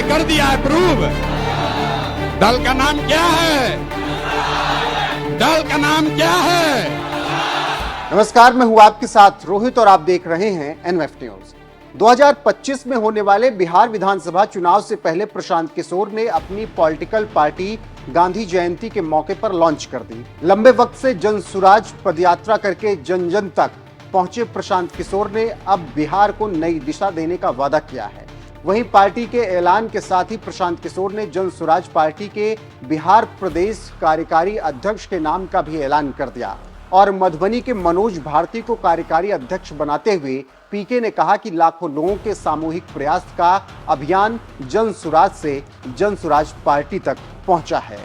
कर दिया है प्रूव। दल का नाम क्या है? दल का नाम क्या है? नमस्कार, मैं हूं आपके साथ रोहित और आप देख रहे हैं एनएफ न्यूज। 2025 में होने वाले बिहार विधानसभा चुनाव से पहले प्रशांत किशोर ने अपनी पॉलिटिकल पार्टी गांधी जयंती के मौके पर लॉन्च कर दी। लंबे वक्त से जन सुराज पदयात्रा करके जन जन तक पहुंचे प्रशांत किशोर ने अब बिहार को नई दिशा देने का वादा किया है। वहीं पार्टी के ऐलान के साथ ही प्रशांत किशोर ने जन सुराज पार्टी के बिहार प्रदेश कार्यकारी अध्यक्ष के नाम का भी ऐलान कर दिया और मधुबनी के मनोज भारती को कार्यकारी अध्यक्ष बनाते हुए पीके ने कहा कि लाखों लोगों के सामूहिक प्रयास का अभियान जन सुराज से जन सुराज पार्टी तक पहुंचा है।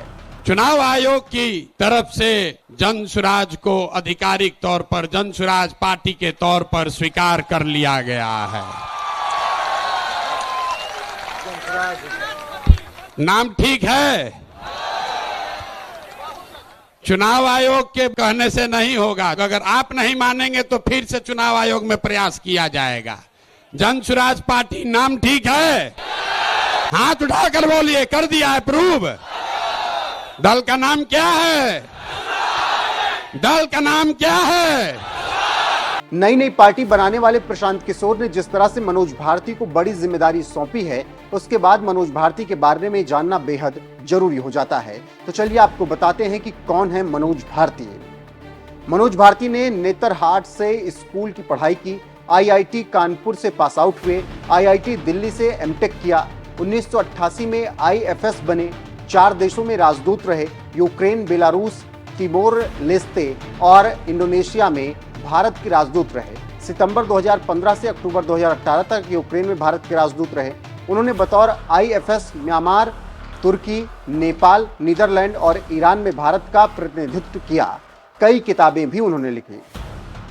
चुनाव आयोग की तरफ से जन सुराज को आधिकारिक तौर पर जन सुराज पार्टी के तौर पर स्वीकार कर लिया गया है। नाम ठीक है? चुनाव आयोग के कहने से नहीं होगा। अगर आप नहीं मानेंगे तो फिर से चुनाव आयोग में प्रयास किया जाएगा। जन सुराज पार्टी नाम ठीक है? हाथ उठाकर बोलिए, कर दिया है प्रूव। दल का नाम क्या है? दल का नाम क्या है? नई नई पार्टी बनाने वाले प्रशांत किशोर ने जिस तरह से मनोज भारती को बड़ी जिम्मेदारी सौंपी है, उसके बाद मनोज भारती के बारे में जानना बेहद जरूरी हो जाता है। तो चलिए आपको बताते हैं कि कौन है मनोज भारती। मनोज भारती ने नेतरहाट से स्कूल की पढ़ाई की, आईआईटी कानपुर से पास आउट हुए, आईआईटी दिल्ली से एमटेक किया, 1988 में आईएफएस बने, 4 देशों में राजदूत रहे, यूक्रेन, बेलारूस, तिमोर लेस्ते और इंडोनेशिया में भारत के राजदूत रहे। सितंबर 2015 से अक्टूबर 2018 तक यूक्रेन में भारत के राजदूत रहे। उन्होंने बतौर आईएफएस म्यांमार, तुर्की, नेपाल, नीदरलैंड और ईरान में भारत का प्रतिनिधित्व किया। कई किताबें भी उन्होंने लिखी।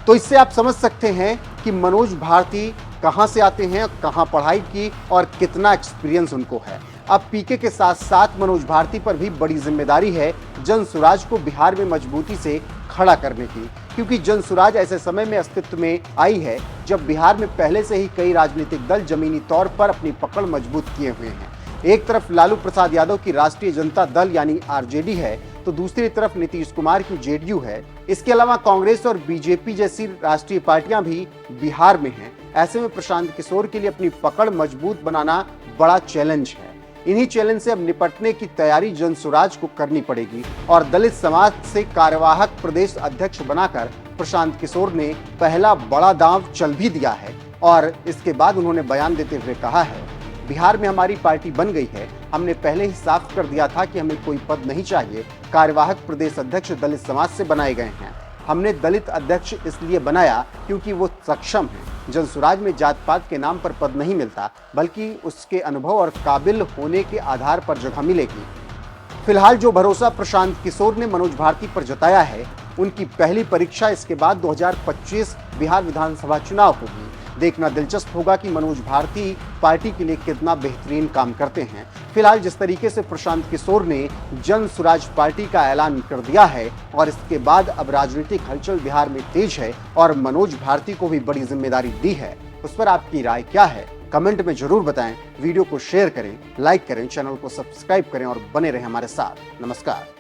तो इससे आप समझ सकते हैं कि मनोज भारती कहां से आते हैं, कहां पढ़ाई की और कितना एक्सपीरियंस उनको है। अब पीके के साथ साथ मनोज भारती पर भी बड़ी जिम्मेदारी है जन सुराज को बिहार में मजबूती से खड़ा करने की, क्योंकि जन सुराज ऐसे समय में अस्तित्व में आई है जब बिहार में पहले से ही कई राजनीतिक दल जमीनी तौर पर अपनी पकड़ मजबूत किए हुए हैं। एक तरफ लालू प्रसाद यादव की राष्ट्रीय जनता दल यानी आरजेडी है, तो दूसरी तरफ नीतीश कुमार की जेडीयू है। इसके अलावा कांग्रेस और बीजेपी जैसी राष्ट्रीय पार्टियां भी बिहार में हैं। ऐसे में प्रशांत किशोर के लिए अपनी पकड़ मजबूत बनाना बड़ा चैलेंज है। इन्हीं चैलेंज से अब निपटने की तैयारी जन सुराज को करनी पड़ेगी और दलित समाज से कार्यवाहक प्रदेश अध्यक्ष बनाकर प्रशांत किशोर ने पहला बड़ा दांव चल भी दिया है। और इसके बाद उन्होंने बयान देते हुए कहा है, बिहार में हमारी पार्टी बन गई है। हमने पहले ही साफ कर दिया था कि हमें कोई पद नहीं चाहिए। कार्यवाहक प्रदेश अध्यक्ष दलित समाज से बनाए गए हैं। हमने दलित अध्यक्ष इसलिए बनाया क्योंकि वो सक्षम है। जन सुराज में जात पात के नाम पर पद नहीं मिलता, बल्कि उसके अनुभव और काबिल होने के आधार पर जगह मिलेगी। फिलहाल जो भरोसा प्रशांत किशोर ने मनोज भारती पर जताया है, उनकी पहली परीक्षा इसके बाद 2025 बिहार विधानसभा चुनाव होगी। देखना दिलचस्प होगा कि मनोज भारती पार्टी के लिए कितना बेहतरीन काम करते हैं। फिलहाल जिस तरीके से प्रशांत किशोर ने जन सुराज पार्टी का ऐलान कर दिया है और इसके बाद अब राजनीतिक हलचल बिहार में तेज है और मनोज भारती को भी बड़ी जिम्मेदारी दी है, उस पर आपकी राय क्या है? कमेंट में जरूर बताएं। वीडियो को शेयर करें, लाइक करें, चैनल को सब्सक्राइब करें और बने रहें हमारे साथ। नमस्कार।